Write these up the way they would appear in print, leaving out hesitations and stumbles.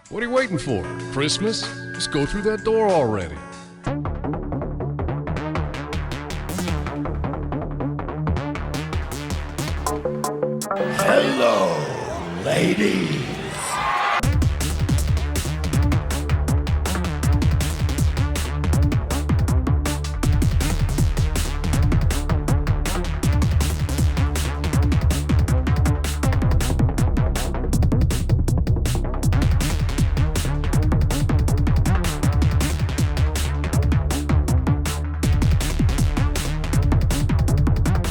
What are you waiting for? Christmas? Just go through that door already. Hello, ladies.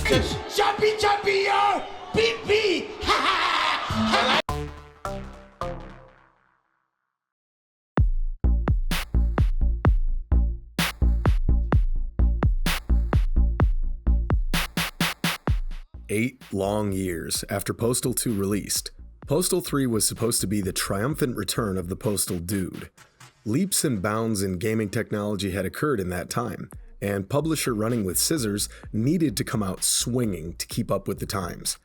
'Cause jumpy, jumpy, yo! Beep, beep! Ha ha! 8 long years after Postal 2 released, Postal 3 was supposed to be the triumphant return of the Postal Dude. Leaps and bounds in gaming technology had occurred in that time, and publisher Running with Scissors needed to come out swinging to keep up with the times.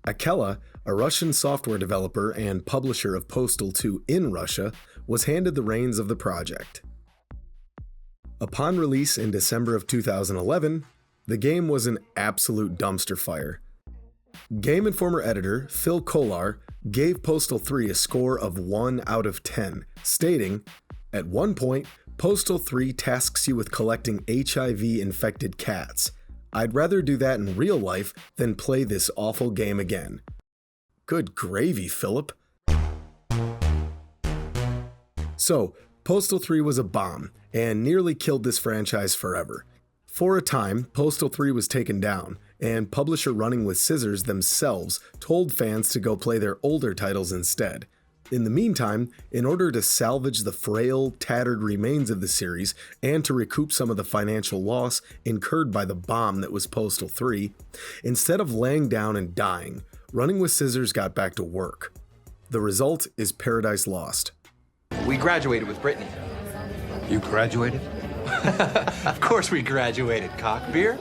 Akela, a Russian software developer and publisher of Postal 2 in Russia, was handed the reins of the project. Upon release in December of 2011, the game was an absolute dumpster fire. Game Informer editor Phil Kolar gave Postal 3 a score of 1 out of 10, stating, "At one point, Postal 3 tasks you with collecting HIV-infected cats. I'd rather do that in real life than play this awful game again." Good gravy, Philip. So, Postal 3 was a bomb and nearly killed this franchise forever. For a time, Postal 3 was taken down, and publisher Running with Scissors themselves told fans to go play their older titles instead. In the meantime, in order to salvage the frail, tattered remains of the series and to recoup some of the financial loss incurred by the bomb that was Postal 3, instead of laying down and dying, Running with Scissors got back to work. The result is Paradise Lost. We graduated with Brittany. You graduated? Of course we graduated, cock. Beer?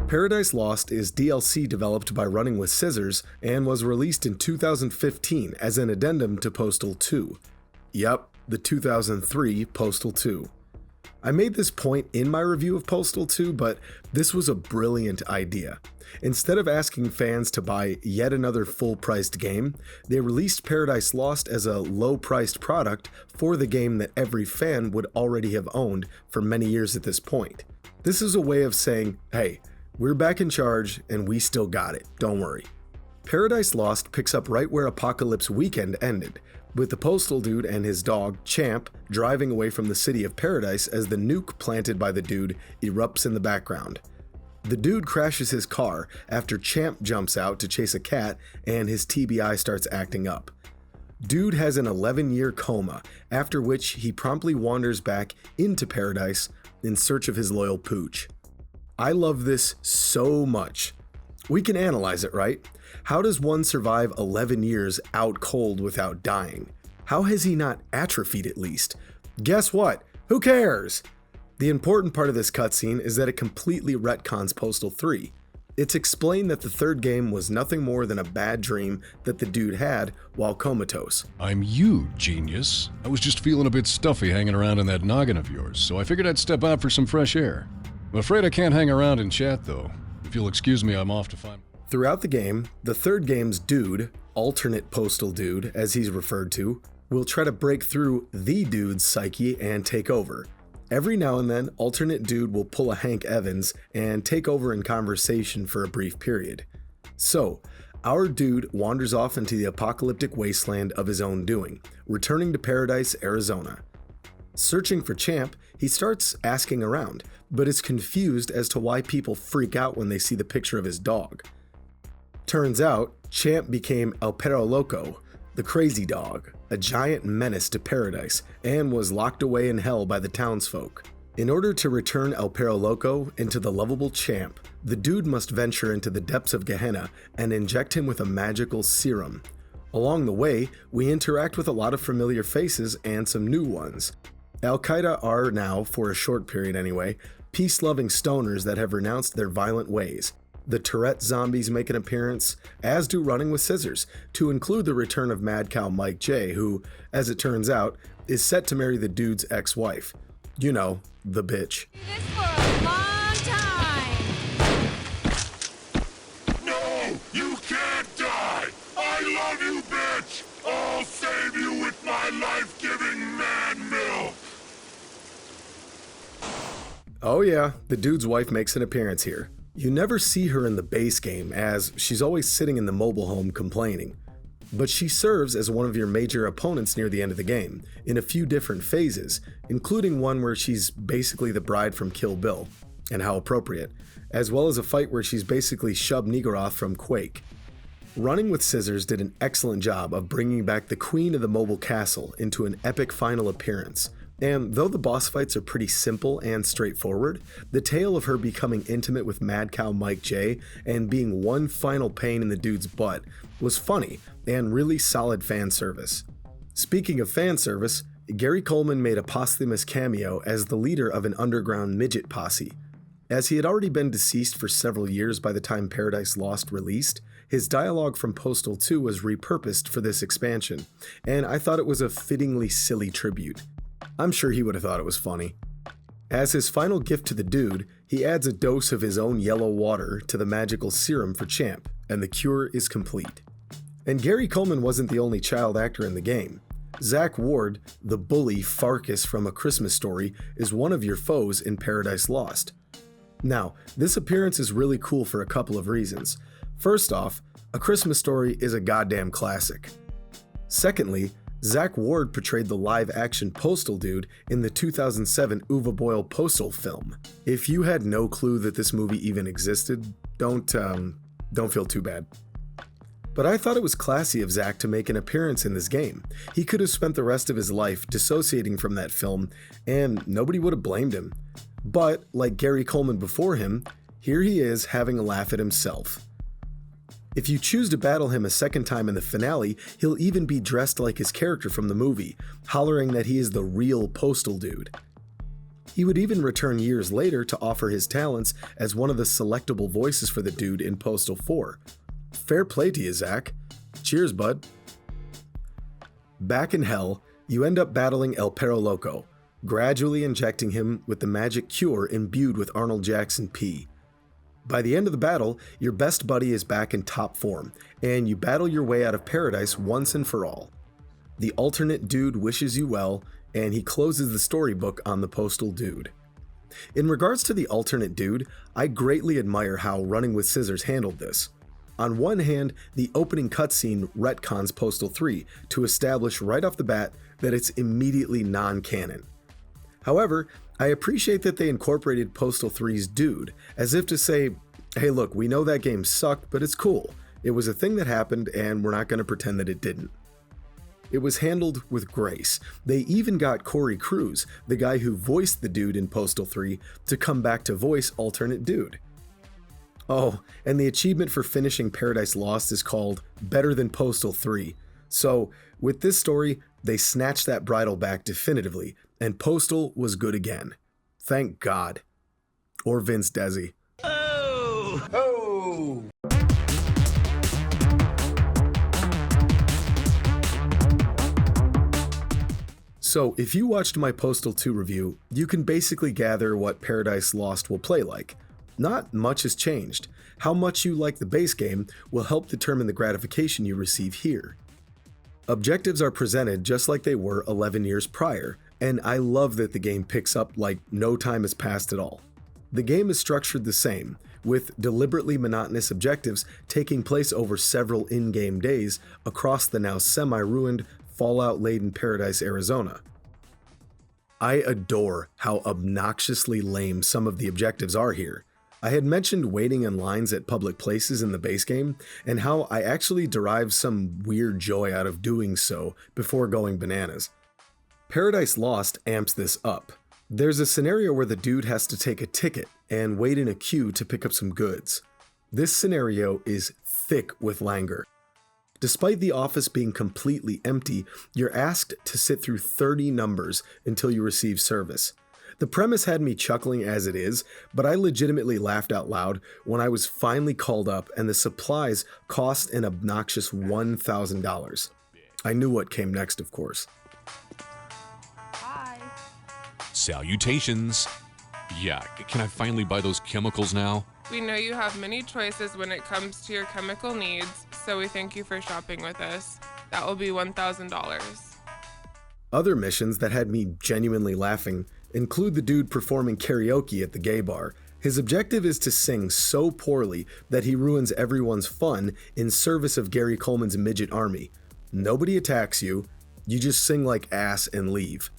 Paradise Lost is DLC developed by Running with Scissors and was released in 2015 as an addendum to Postal 2. Yep, the 2003 Postal 2. I made this point in my review of Postal 2, but this was a brilliant idea. Instead of asking fans to buy yet another full-priced game, they released Paradise Lost as a low-priced product for the game that every fan would already have owned for many years at this point. This is a way of saying, hey, we're back in charge and we still got it, don't worry. Paradise Lost picks up right where Apocalypse Weekend ended, with the Postal Dude and his dog, Champ, driving away from the city of Paradise as the nuke planted by the dude erupts in the background. The dude crashes his car after Champ jumps out to chase a cat and his TBI starts acting up. Dude has an 11-year coma, after which he promptly wanders back into Paradise in search of his loyal pooch. I love this so much. We can analyze it, right? How does one survive 11 years out cold without dying? How has he not atrophied at least? Guess what? Who cares? The important part of this cutscene is that it completely retcons Postal 3. It's explained that the third game was nothing more than a bad dream that the dude had while comatose. I'm you, genius. I was just feeling a bit stuffy hanging around in that noggin of yours, so I figured I'd step out for some fresh air. I'm afraid I can't hang around and chat, though. If you'll excuse me, I'm off to find... Throughout the game, the third game's dude, alternate Postal Dude as he's referred to, will try to break through the dude's psyche and take over. Every now and then, alternate dude will pull a Hank Evans and take over in conversation for a brief period. So, our dude wanders off into the apocalyptic wasteland of his own doing, returning to Paradise, Arizona. Searching for Champ, he starts asking around, but is confused as to why people freak out when they see the picture of his dog. Turns out, Champ became El Perro Loco, the crazy dog, a giant menace to Paradise, and was locked away in hell by the townsfolk. In order to return El Perro Loco into the lovable Champ, the dude must venture into the depths of Gehenna and inject him with a magical serum. Along the way, we interact with a lot of familiar faces and some new ones. Al-Qaeda are now, for a short period anyway, peace-loving stoners that have renounced their violent ways. The Tourette zombies make an appearance, as do Running with Scissors, to include the return of Mad Cow Mike J, who, as it turns out, is set to marry the dude's ex-wife. You know, the bitch. This for a long time. No, you can't die! I love you, bitch! I'll save you with my life-giving man milk! Oh yeah, the dude's wife makes an appearance here. You never see her in the base game, as she's always sitting in the mobile home complaining. But she serves as one of your major opponents near the end of the game, in a few different phases, including one where she's basically the bride from Kill Bill, and how appropriate, as well as a fight where she's basically Shub Niggurath from Quake. Running with Scissors did an excellent job of bringing back the Queen of the Mobile Castle into an epic final appearance. And though the boss fights are pretty simple and straightforward, the tale of her becoming intimate with Mad Cow Mike J and being one final pain in the dude's butt was funny and really solid fan service. Speaking of fan service, Gary Coleman made a posthumous cameo as the leader of an underground midget posse. As he had already been deceased for several years by the time Paradise Lost released, his dialogue from Postal 2 was repurposed for this expansion, and I thought it was a fittingly silly tribute. I'm sure he would have thought it was funny. As his final gift to the dude, he adds a dose of his own yellow water to the magical serum for Champ, and the cure is complete. And Gary Coleman wasn't the only child actor in the game. Zach Ward, the bully Farkas from A Christmas Story, is one of your foes in Paradise Lost. Now, this appearance is really cool for a couple of reasons. First off, A Christmas Story is a goddamn classic. Secondly, Zach Ward portrayed the live-action Postal dude in the 2007 Uwe Boll Postal film. If you had no clue that this movie even existed, don't feel too bad. But I thought it was classy of Zach to make an appearance in this game. He could have spent the rest of his life dissociating from that film, and nobody would have blamed him. But, like Gary Coleman before him, here he is having a laugh at himself. If you choose to battle him a second time in the finale, he'll even be dressed like his character from the movie, hollering that he is the real Postal dude. He would even return years later to offer his talents as one of the selectable voices for the dude in Postal 4. Fair play to you, Zach. Cheers, bud. Back in Hell, you end up battling El Perro Loco, gradually injecting him with the magic cure imbued with Arnold Jackson P. By the end of the battle, your best buddy is back in top form, and you battle your way out of paradise once and for all. The alternate dude wishes you well, and he closes the storybook on the Postal dude. In regards to the alternate dude, I greatly admire how Running with Scissors handled this. On one hand, the opening cutscene retcons Postal 3 to establish right off the bat that it's immediately non-canon. However, I appreciate that they incorporated Postal 3's dude, as if to say, hey look, we know that game sucked, but it's cool. It was a thing that happened, and we're not going to pretend that it didn't. It was handled with grace. They even got Corey Cruz, the guy who voiced the dude in Postal 3, to come back to voice alternate dude. Oh, and the achievement for finishing Paradise Lost is called Better Than Postal 3. So, with this story, they snatched that bridle back definitively, and Postal was good again. Thank God. Or Vince Desi. Oh! Oh! So, if you watched my Postal 2 review, you can basically gather what Paradise Lost will play like. Not much has changed. How much you like the base game will help determine the gratification you receive here. Objectives are presented just like they were 11 years prior, and I love that the game picks up like no time has passed at all. The game is structured the same, with deliberately monotonous objectives taking place over several in-game days across the now semi-ruined, fallout-laden Paradise, Arizona. I adore how obnoxiously lame some of the objectives are here. I had mentioned waiting in lines at public places in the base game, and how I actually derived some weird joy out of doing so before going bananas. Paradise Lost amps this up. There's a scenario where the dude has to take a ticket and wait in a queue to pick up some goods. This scenario is thick with languor. Despite the office being completely empty, you're asked to sit through 30 numbers until you receive service. The premise had me chuckling as it is, but I legitimately laughed out loud when I was finally called up and the supplies cost an obnoxious $1,000. I knew what came next, of course. Bye. Salutations. Yeah, can I finally buy those chemicals now? We know you have many choices when it comes to your chemical needs, so we thank you for shopping with us. That will be $1,000. Other missions that had me genuinely laughing include the dude performing karaoke at the gay bar. His objective is to sing so poorly that he ruins everyone's fun in service of Gary Coleman's midget army. Nobody attacks you, you just sing like ass and leave.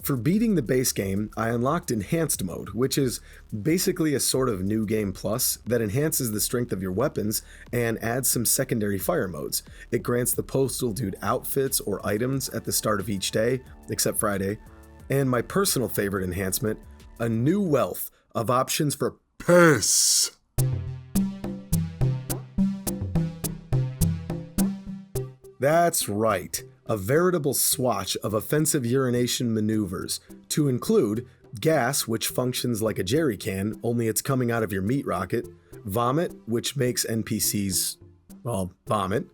For beating the base game, I unlocked Enhanced Mode, which is basically a sort of New Game Plus that enhances the strength of your weapons and adds some secondary fire modes. It grants the Postal Dude outfits or items at the start of each day, except Friday, and my personal favorite enhancement, a new wealth of options for piss. That's right. A veritable swatch of offensive urination maneuvers, to include gas, which functions like a jerry can, only it's coming out of your meat rocket, vomit, which makes NPCs, well, vomit,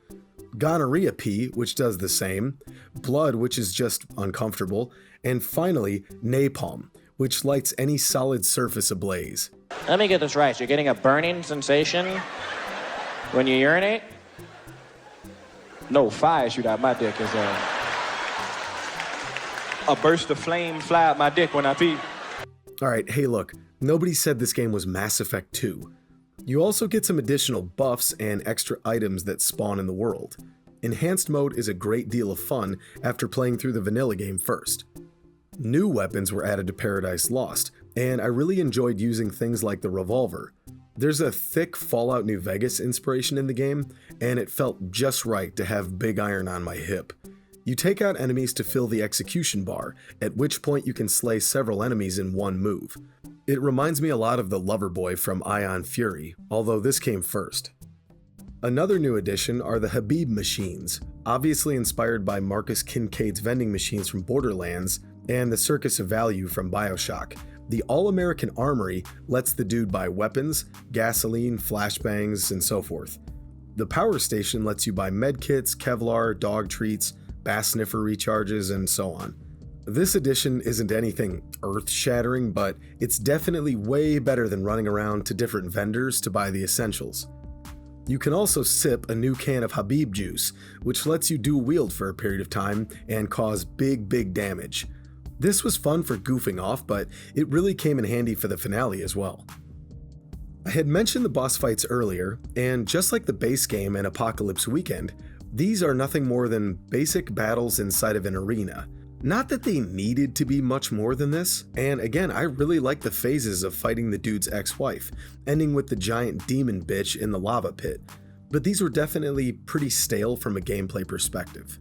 gonorrhea pee, which does the same, blood, which is just uncomfortable, and finally, napalm, which lights any solid surface ablaze. Let me get this right. You're getting a burning sensation when you urinate? No, fire shoot out my dick is a burst of flame fly out my dick when I pee. Alright, hey look, nobody said this game was Mass Effect 2. You also get some additional buffs and extra items that spawn in the world. Enhanced Mode is a great deal of fun after playing through the vanilla game first. New weapons were added to Paradise Lost, and I really enjoyed using things like the revolver. There's a thick Fallout New Vegas inspiration in the game, and it felt just right to have Big Iron on my hip. You take out enemies to fill the execution bar, at which point you can slay several enemies in one move. It reminds me a lot of the Loverboy from Ion Fury, although this came first. Another new addition are the Habib machines, obviously inspired by Marcus Kincaid's vending machines from Borderlands and the Circus of Value from BioShock. The All-American Armory lets the dude buy weapons, gasoline, flashbangs, and so forth. The Power Station lets you buy medkits, Kevlar, dog treats, bass sniffer recharges, and so on. This addition isn't anything earth-shattering, but it's definitely way better than running around to different vendors to buy the essentials. You can also sip a new can of Habib juice, which lets you dual wield for a period of time and cause big damage. This was fun for goofing off, but it really came in handy for the finale as well. I had mentioned the boss fights earlier, and just like the base game and Apocalypse Weekend, these are nothing more than basic battles inside of an arena. Not that they needed to be much more than this, and again, I really like the phases of fighting the dude's ex-wife, ending with the giant demon bitch in the lava pit, but these were definitely pretty stale from a gameplay perspective.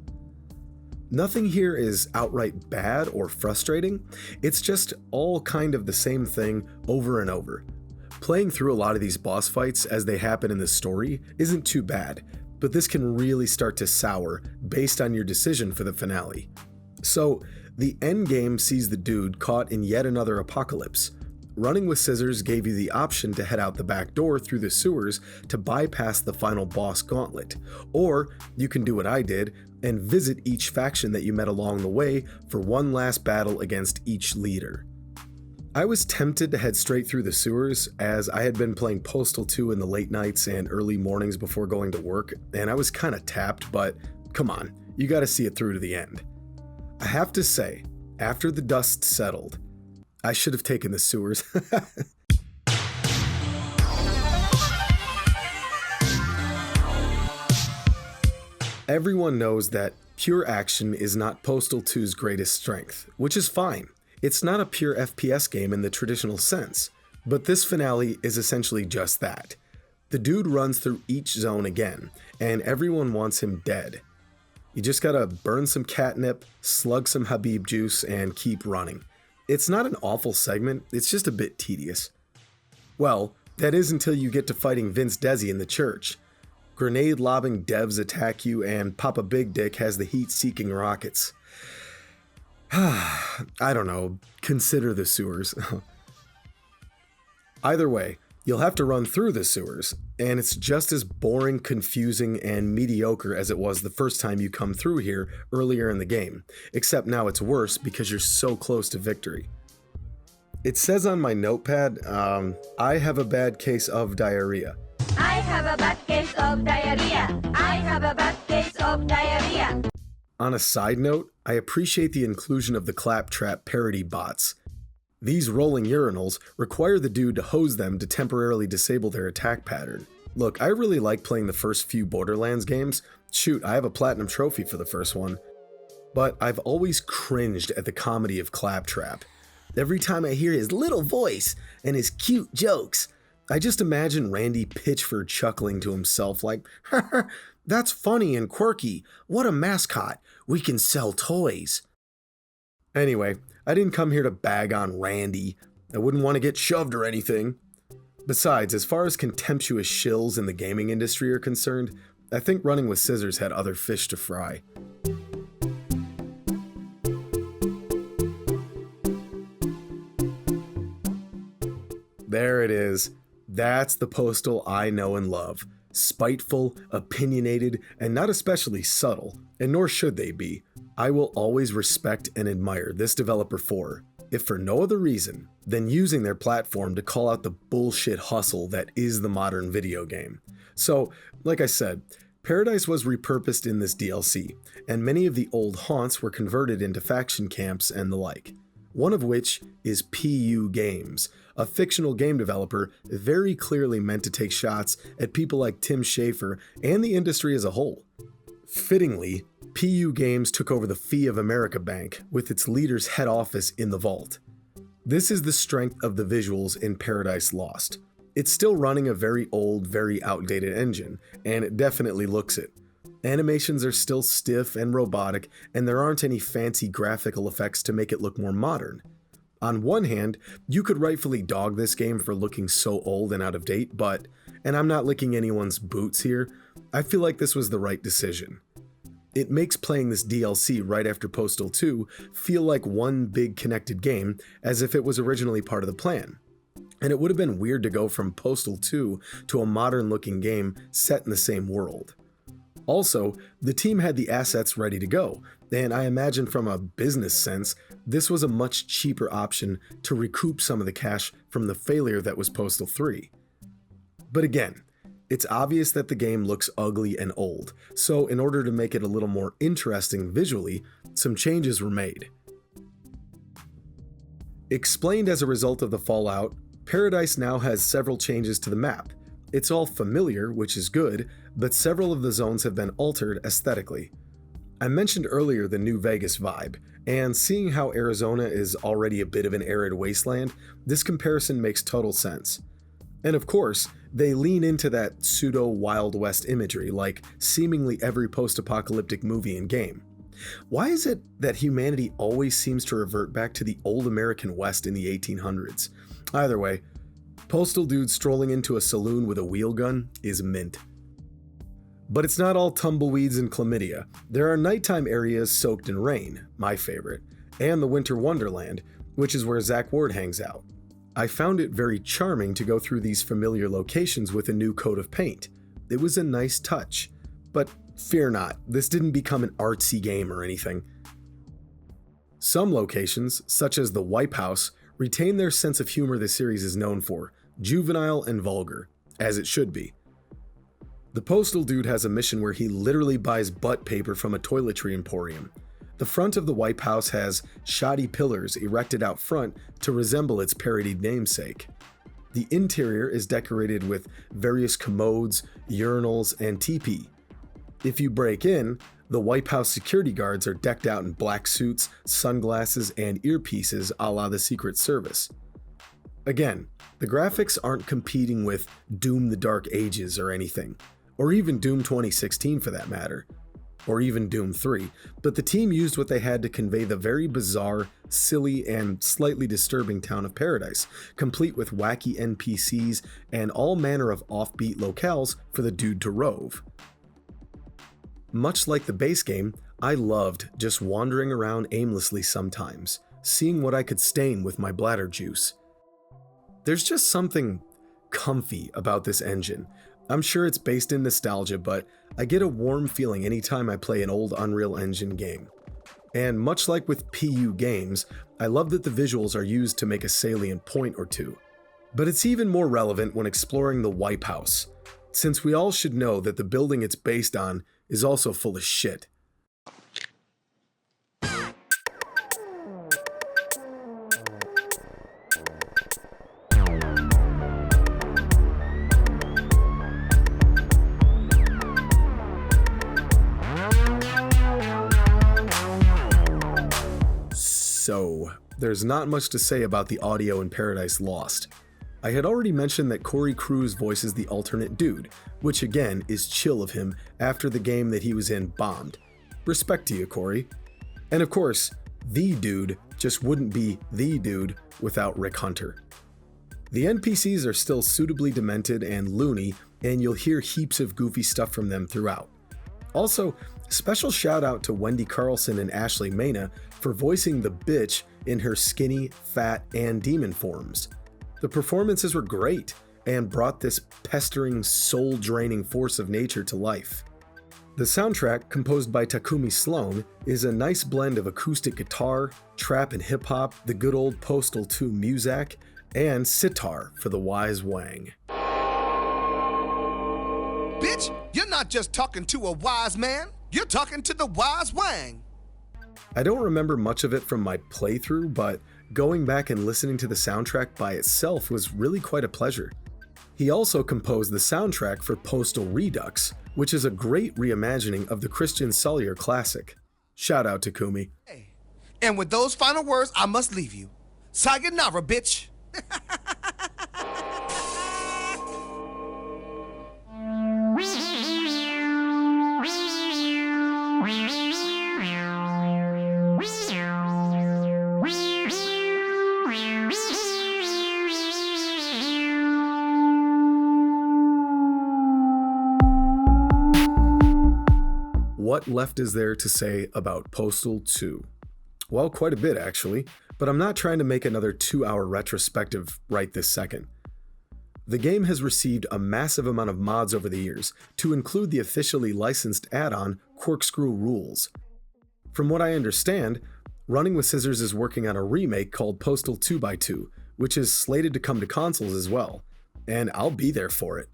Nothing here is outright bad or frustrating, it's just all kind of the same thing over and over. Playing through a lot of these boss fights as they happen in the story isn't too bad, but this can really start to sour based on your decision for the finale. So, the endgame sees the dude caught in yet another apocalypse. Running with scissors gave you the option to head out the back door through the sewers to bypass the final boss gauntlet, or you can do what I did and visit each faction that you met along the way for one last battle against each leader. I was tempted to head straight through the sewers as I had been playing Postal 2 in the late nights and early mornings before going to work, and I was kinda tapped, but come on, you gotta see it through to the end. I have to say, after the dust settled, I should have taken the sewers. Everyone knows that pure action is not Postal 2's greatest strength, which is fine. It's not a pure FPS game in the traditional sense, but this finale is essentially just that. The dude runs through each zone again, and everyone wants him dead. You just gotta burn some catnip, slug some Habib juice, and keep running. It's not an awful segment, it's just a bit tedious. Well, that is until you get to fighting Vince Desi in the church. Grenade lobbing devs attack you, and Papa Big Dick has the heat-seeking rockets. I don't know, consider the sewers. Either way, you'll have to run through the sewers, and it's just as boring, confusing, and mediocre as it was the first time you come through here earlier in the game, except now it's worse because you're so close to victory. It says on my notepad, I have a bad case of diarrhea. I have a bad case of diarrhea. I have a bad case of diarrhea. On a side note, I appreciate the inclusion of the claptrap parody bots. These rolling urinals require the dude to hose them to temporarily disable their attack pattern. Look, I really like playing the first few Borderlands games. Shoot, I have a platinum trophy for the first one. But I've always cringed at the comedy of Claptrap. Every time I hear his little voice and his cute jokes, I just imagine Randy Pitchford chuckling to himself like, "That's funny and quirky. What a mascot. We can sell toys." Anyway, I didn't come here to bag on Randy. I wouldn't want to get shoved or anything. Besides, as far as contemptuous shills in the gaming industry are concerned, I think Running with Scissors had other fish to fry. There it is. That's the Postal I know and love. Spiteful, opinionated, and not especially subtle, and nor should they be. I will always respect and admire this developer for, if for no other reason, than using their platform to call out the bullshit hustle that is the modern video game. So, like I said, Paradise was repurposed in this DLC, and many of the old haunts were converted into faction camps and the like. One of which is PU Games, a fictional game developer very clearly meant to take shots at people like Tim Schafer and the industry as a whole. Fittingly, PU Games took over the Fee of America Bank, with its leader's head office in the vault. This is the strength of the visuals in Paradise Lost. It's still running a very old, very outdated engine, and it definitely looks it. Animations are still stiff and robotic, and there aren't any fancy graphical effects to make it look more modern. On one hand, you could rightfully dog this game for looking so old and out of date, but, and I'm not licking anyone's boots here, I feel like this was the right decision. It makes playing this DLC right after Postal 2 feel like one big connected game, as if it was originally part of the plan. And it would have been weird to go from Postal 2 to a modern looking game set in the same world. Also, the team had the assets ready to go, and I imagine from a business sense, this was a much cheaper option to recoup some of the cash from the failure that was Postal 3. But again, it's obvious that the game looks ugly and old, so in order to make it a little more interesting visually, some changes were made. Explained as a result of the fallout, Paradise now has several changes to the map. It's all familiar, which is good, but several of the zones have been altered aesthetically. I mentioned earlier the New Vegas vibe, and seeing how Arizona is already a bit of an arid wasteland, this comparison makes total sense. And of course, they lean into that pseudo Wild West imagery like seemingly every post-apocalyptic movie and game. Why is it that humanity always seems to revert back to the old American West in the 1800s? Either way, Postal dude strolling into a saloon with a wheel gun is mint. But it's not all tumbleweeds and chlamydia. There are nighttime areas soaked in rain, my favorite, and the Winter Wonderland, which is where Zach Ward hangs out. I found it very charming to go through these familiar locations with a new coat of paint. It was a nice touch. But fear not, this didn't become an artsy game or anything. Some locations, such as the Wipe House, retain their sense of humor the series is known for, juvenile and vulgar, as it should be. The Postal dude has a mission where he literally buys butt paper from a toiletry emporium. The front of the Wipe House has shoddy pillars erected out front to resemble its parodied namesake. The interior is decorated with various commodes, urinals, and teepee. If you break in, the Wipe House security guards are decked out in black suits, sunglasses, and earpieces a la the Secret Service. Again, the graphics aren't competing with Doom the Dark Ages or anything, or even Doom 2016 for that matter. or even Doom 3, but the team used what they had to convey the very bizarre, silly, and slightly disturbing town of Paradise, complete with wacky NPCs and all manner of offbeat locales for the dude to rove. Much like the base game, I loved just wandering around aimlessly sometimes, seeing what I could stain with my bladder juice. There's just something comfy about this engine. I'm sure it's based in nostalgia, but I get a warm feeling anytime I play an old Unreal Engine game. And much like with PU games, I love that the visuals are used to make a salient point or two. But it's even more relevant when exploring the Wipe House, since we all should know that the building it's based on is also full of shit. So, there's not much to say about the audio in Paradise Lost. I had already mentioned that Corey Cruz voices the alternate dude, which again is chill of him after the game that he was in bombed. Respect to you, Corey. And of course, the dude just wouldn't be the dude without Rick Hunter. The NPCs are still suitably demented and loony, and you'll hear heaps of goofy stuff from them throughout. Also, special shout out to Wendy Carlson and Ashley Mena for voicing the bitch in her skinny, fat, and demon forms. The performances were great and brought this pestering, soul-draining force of nature to life. The soundtrack, composed by Takumi Sloan, is a nice blend of acoustic guitar, trap and hip-hop, the good old Postal 2 muzak, and sitar for the wise wang. Bitch, you're not just talking to a wise man, you're talking to the wise wang. I don't remember much of it from my playthrough, but going back and listening to the soundtrack by itself was really quite a pleasure. He also composed the soundtrack for Postal Redux, which is a great reimagining of the Christian Salier classic. Shout out to Kumi. And with those final words, I must leave you. Sayonara, bitch. What left is there to say about Postal 2? Well, quite a bit actually, but I'm not trying to make another 2-hour retrospective right this second. The game has received a massive amount of mods over the years, to include the officially licensed add-on Corkscrew Rules. From what I understand, Running with Scissors is working on a remake called Postal 2x2, which is slated to come to consoles as well, and I'll be there for it.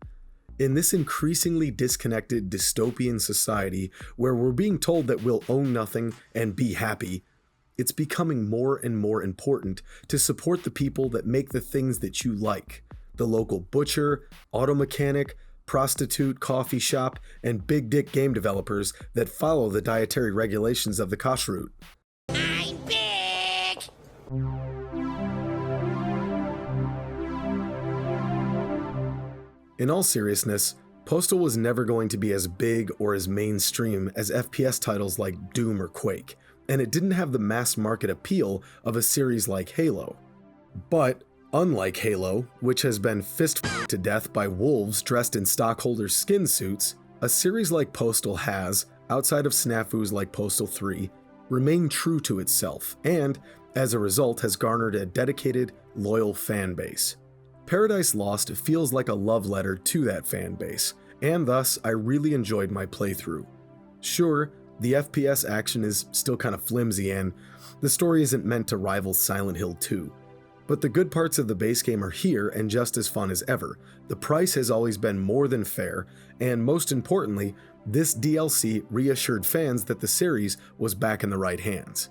In this increasingly disconnected dystopian society where we're being told that we'll own nothing and be happy, it's becoming more and more important to support the people that make the things that you like. The local butcher, auto mechanic, prostitute, coffee shop, and big dick game developers that follow the dietary regulations of the kashrut. I'm big! In all seriousness, Postal was never going to be as big or as mainstream as FPS titles like Doom or Quake, and it didn't have the mass market appeal of a series like Halo. But, unlike Halo, which has been fist-f***ed to death by wolves dressed in stockholders' skin suits, a series like Postal has, outside of snafus like Postal 3, remained true to itself, and, as a result, has garnered a dedicated, loyal fan base. Paradise Lost feels like a love letter to that fan base, and thus I really enjoyed my playthrough. Sure, the FPS action is still kind of flimsy and the story isn't meant to rival Silent Hill 2, but the good parts of the base game are here and just as fun as ever. The price has always been more than fair, and most importantly, this DLC reassured fans that the series was back in the right hands.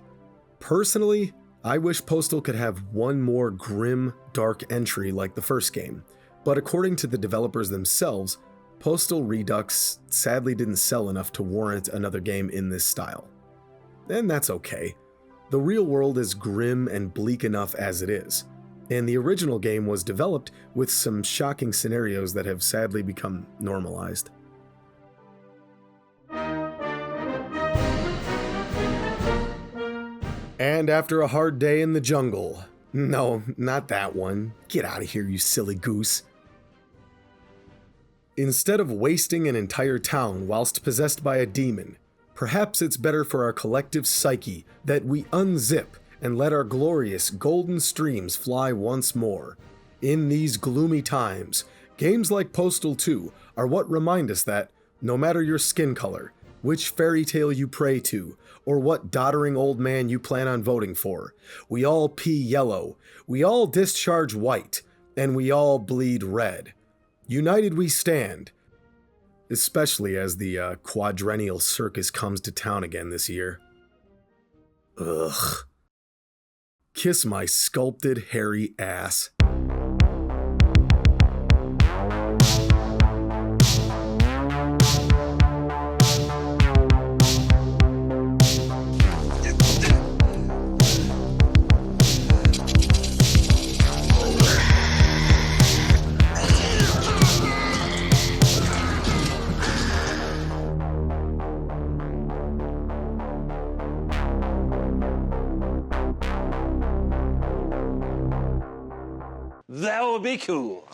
Personally, I wish Postal could have one more grim, dark entry like the first game, but according to the developers themselves, Postal Redux sadly didn't sell enough to warrant another game in this style. And that's okay. The real world is grim and bleak enough as it is, and the original game was developed with some shocking scenarios that have sadly become normalized. And after a hard day in the jungle. No, not that one. Get out of here, you silly goose. Instead of wasting an entire town whilst possessed by a demon, perhaps it's better for our collective psyche that we unzip and let our glorious golden streams fly once more. In these gloomy times, games like Postal 2 are what remind us that, no matter your skin color, which fairy tale you pray to, or what doddering old man you plan on voting for, we all pee yellow, we all discharge white, and we all bleed red. United we stand, especially as the quadrennial circus comes to town again this year. Ugh. Kiss my sculpted hairy ass. That would be cool.